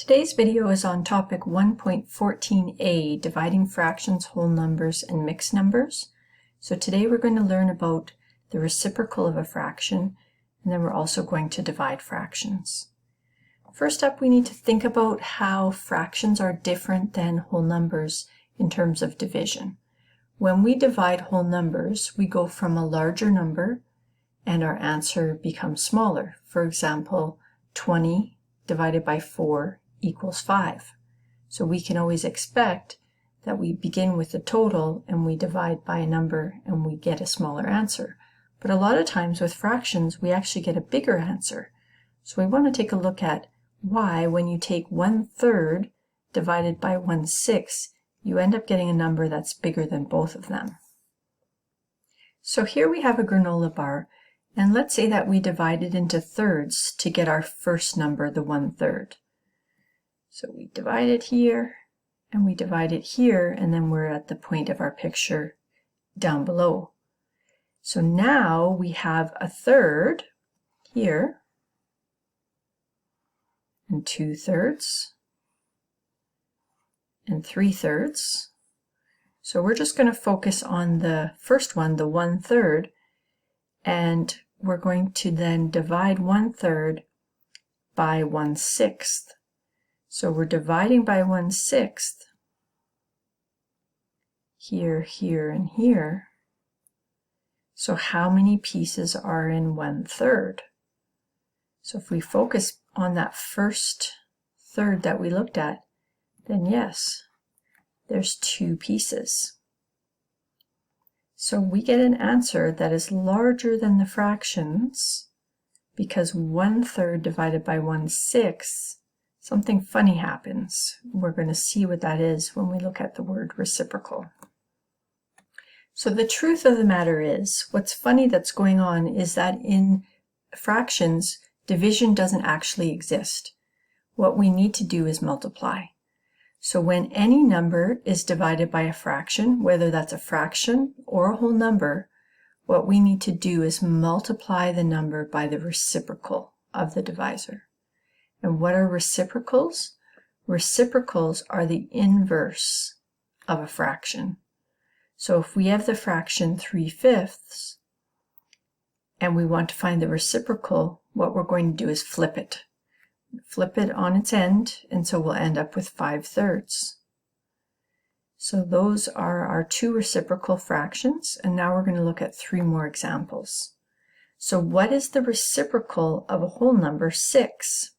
Today's video is on topic 1.14a, dividing fractions, whole numbers, and mixed numbers. So today we're going to learn about the reciprocal of a fraction, and then we're also going to divide fractions. First up, we need to think about how fractions are different than whole numbers in terms of division. When we divide whole numbers, we go from a larger number and our answer becomes smaller. For example, 20 divided by 4 equals 5. So we can always expect that we begin with a total and we divide by a number and we get a smaller answer. But a lot of times with fractions, we actually get a bigger answer. So we want to take a look at why when you take 1/3 divided by 1/6, you end up getting a number that's bigger than both of them. So here we have a granola bar, and let's say that we divide it into thirds to get our first number, the 1/3. So we divide it here, and we divide it here, and then we're at the point of our picture down below. So now we have a third here, and 2/3, and 3/3. So we're just going to focus on the first one, the 1/3, and we're going to then divide 1/3 by 1/6. So we're dividing by 1/6 here, here, and here. So how many pieces are in 1/3? So if we focus on that first third that we looked at, then yes, there's 2 pieces. So we get an answer that is larger than the fractions because 1/3 divided by 1/6, something funny happens. We're going to see what that is when we look at the word reciprocal. So the truth of the matter is, what's funny that's going on is that in fractions, division doesn't actually exist. What we need to do is multiply. So when any number is divided by a fraction, whether that's a fraction or a whole number, what we need to do is multiply the number by the reciprocal of the divisor. And what are reciprocals? Reciprocals are the inverse of a fraction. So if we have the fraction 3/5 and we want to find the reciprocal, what we're going to do is flip it. Flip it on its end, and so we'll end up with 5/3. So those are our 2 reciprocal fractions, and now we're going to look at 3 more examples. So what is the reciprocal of a whole number 6?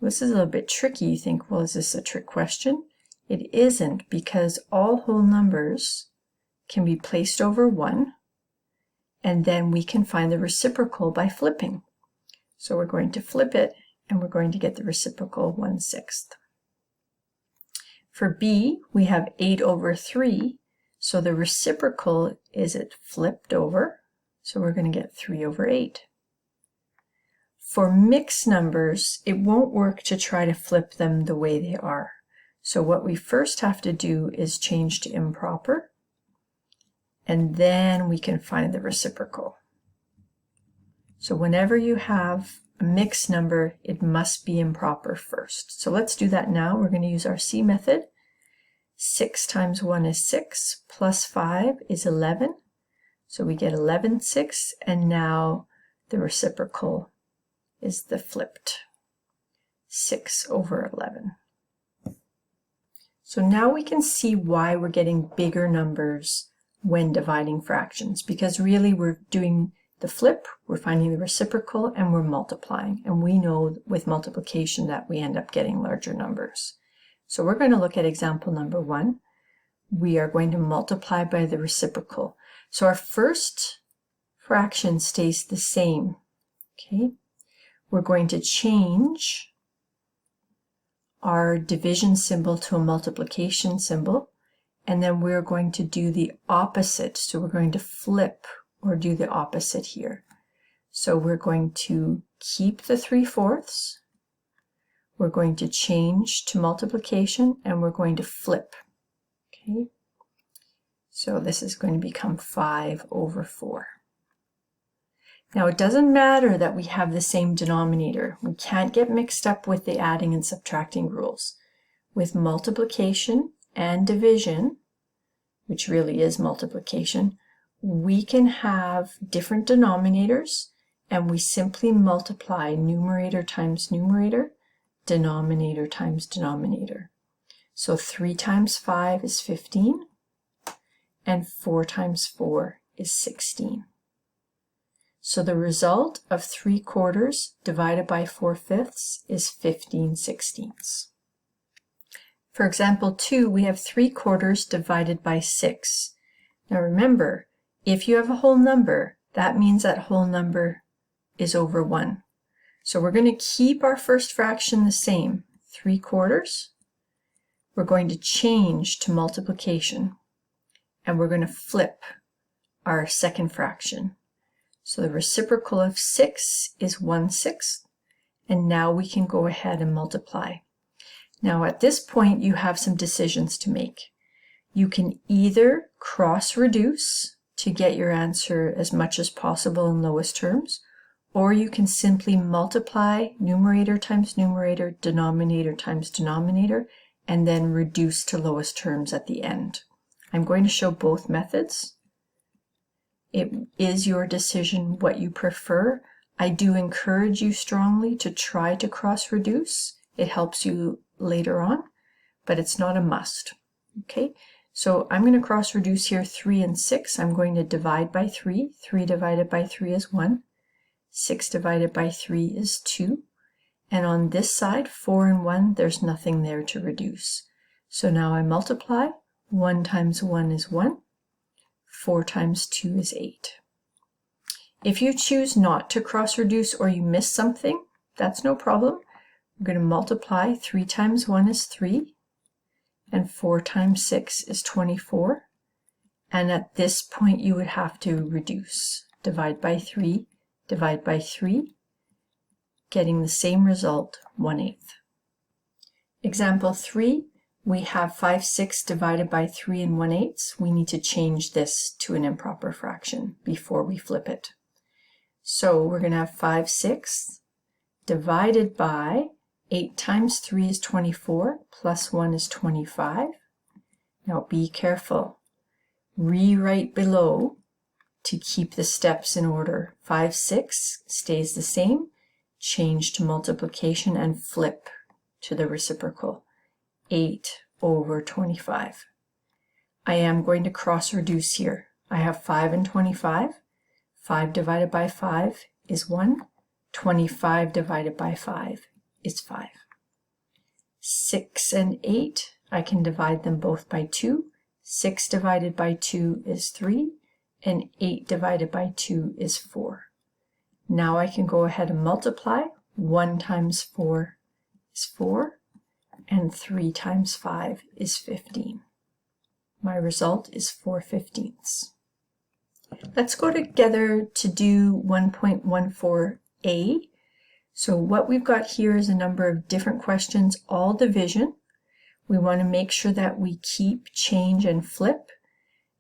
This is a little bit tricky. You think, well, is this a trick question? It isn't, because all whole numbers can be placed over 1, and then we can find the reciprocal by flipping. So we're going to flip it, and we're going to get the reciprocal 1/6. For B, we have 8/3, so the reciprocal is it flipped over, so we're going to get 3/8. For mixed numbers, it won't work to try to flip them the way they are. So what we first have to do is change to improper, and then we can find the reciprocal. So whenever you have a mixed number, it must be improper first. So let's do that now. We're going to use our C method. 6 times 1 is 6, plus 5 is 11. So we get 11/6, and now the reciprocal is the flipped 6/11. So now we can see why we're getting bigger numbers when dividing fractions, because really we're doing the flip, we're finding the reciprocal, and we're multiplying. And we know with multiplication that we end up getting larger numbers. So we're going to look at example number 1. We are going to multiply by the reciprocal. So our first fraction stays the same. Okay, we're going to change our division symbol to a multiplication symbol, and then we're going to do the opposite. So we're going to flip or do the opposite here. So we're going to keep the 3/4, we're going to change to multiplication, and we're going to flip. Okay, so this is going to become 5/4. Now it doesn't matter that we have the same denominator. We can't get mixed up with the adding and subtracting rules. With multiplication and division, which really is multiplication, we can have different denominators, and we simply multiply numerator times numerator, denominator times denominator. So 3 times 5 is 15, and 4 times 4 is 16. So the result of 3/4 divided by 4/5 is 15/16. For example 2, we have 3/4 divided by 6. Now remember, if you have a whole number, that means that whole number is over 1. So we're going to keep our first fraction the same, 3/4. We're going to change to multiplication, and we're going to flip our second fraction. So the reciprocal of 6 is 1/6, and now we can go ahead and multiply. Now at this point you have some decisions to make. You can either cross-reduce to get your answer as much as possible in lowest terms, or you can simply multiply numerator times numerator, denominator times denominator, and then reduce to lowest terms at the end. I'm going to show both methods. It is your decision what you prefer. I do encourage you strongly to try to cross-reduce. It helps you later on, but it's not a must. Okay, so I'm going to cross-reduce here 3 and 6. I'm going to divide by 3. 3 divided by 3 is 1. 6 divided by 3 is 2. And on this side, 4 and 1, there's nothing there to reduce. So now I multiply. 1 times 1 is 1. 4 times 2 is 8. If you choose not to cross-reduce or you miss something, that's no problem. We're going to multiply. 3 times 1 is 3, and 4 times 6 is 24. And at this point, you would have to reduce. Divide by 3, divide by 3, getting the same result, 1/8. Example 3, we have 5/6 divided by 3 and 1/8. We need to change this to an improper fraction before we flip it. So we're going to have 5/6 divided by 8 times 3 is 24, plus 1 is 25. Now be careful. Rewrite below to keep the steps in order. 5/6 stays the same. Change to multiplication and flip to the reciprocal. 8 over 25. I am going to cross-reduce here. I have 5 and 25. 5 divided by 5 is 1. 25 divided by 5 is 5. 6 and 8, I can divide them both by 2. 6 divided by 2 is 3, and 8 divided by 2 is 4. Now I can go ahead and multiply. 1 times 4 is 4, and 3 times 5 is 15. My result is 4/15. Let's go together to do 1.14a. So what we've got here is a number of different questions, all division. We want to make sure that we keep, change, and flip.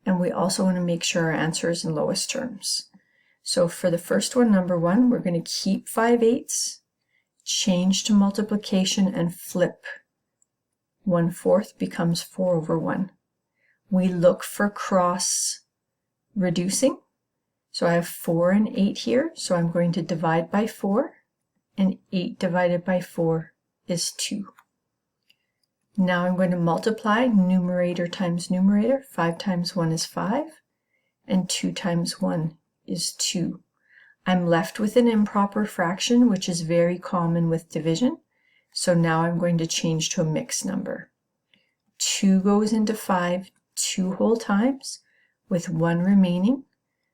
And we also want to make sure our answer is in lowest terms. So for the first one, number 1, we're going to keep 5/8, change to multiplication, and flip. 1/4 becomes 4 over 1. We look for cross reducing. So I have 4 and 8 here, so I'm going to divide by 4, and 8 divided by 4 is 2. Now I'm going to multiply numerator times numerator. 5 times 1 is 5, and 2 times 1 is 2. I'm left with an improper fraction, which is very common with division. So now I'm going to change to a mixed number. 2 goes into 5 2 whole times, with 1 remaining.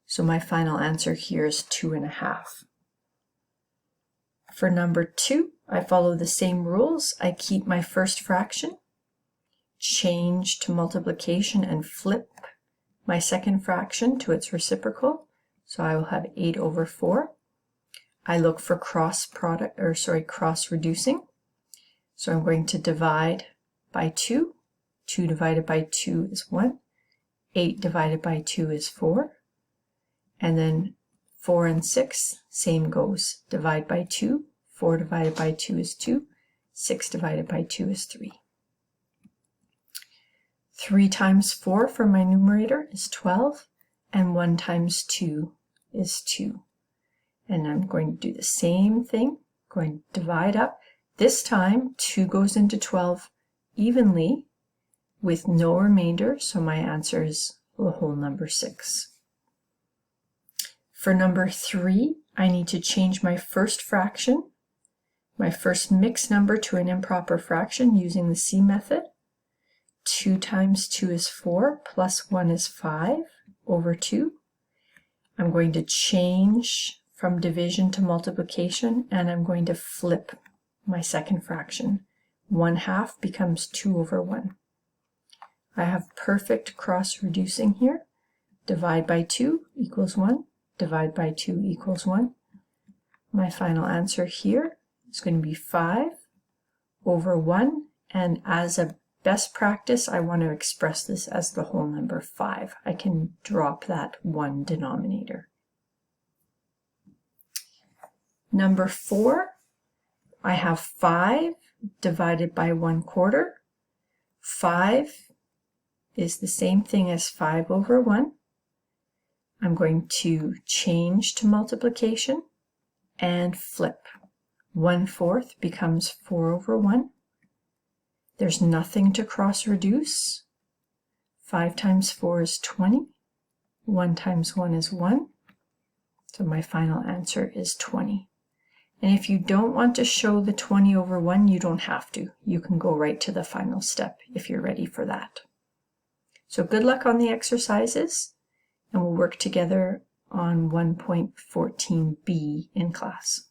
So my final answer here is 2.5. For number 2, I follow the same rules. I keep my first fraction, change to multiplication, and flip my second fraction to its reciprocal. So I will have 8 over 4. I look for cross reducing. So I'm going to divide by 2. 2 divided by 2 is 1. 8 divided by 2 is 4. And then 4 and 6, same goes. Divide by 2. 4 divided by 2 is 2. 6 divided by 2 is 3. 3 times 4 for my numerator is 12, and 1 times 2 is 2. And I'm going to do the same thing, going to divide up. This time, 2 goes into 12 evenly with no remainder, so my answer is the whole number 6. For number 3, I need to change my first fraction, my first mixed number, to an improper fraction using the C method. 2 times 2 is 4, plus 1 is 5 over 2. I'm going to change from division to multiplication, and I'm going to flip my second fraction. 1/2 becomes 2 over 1. I have perfect cross reducing here. Divide by 2 equals 1. Divide by 2 equals 1. My final answer here is going to be 5 over 1. And as a best practice, I want to express this as the whole number 5. I can drop that 1 denominator. Number 4, I have 5 divided by 1/4. 5 is the same thing as 5 over 1. I'm going to change to multiplication and flip. 1/4 becomes 4 over 1. There's nothing to cross reduce. 5 times 4 is 20. 1 times 1 is 1. So my final answer is 20. And if you don't want to show the 20 over 1, you don't have to. You can go right to the final step if you're ready for that. So good luck on the exercises, and we'll work together on 1.14b in class.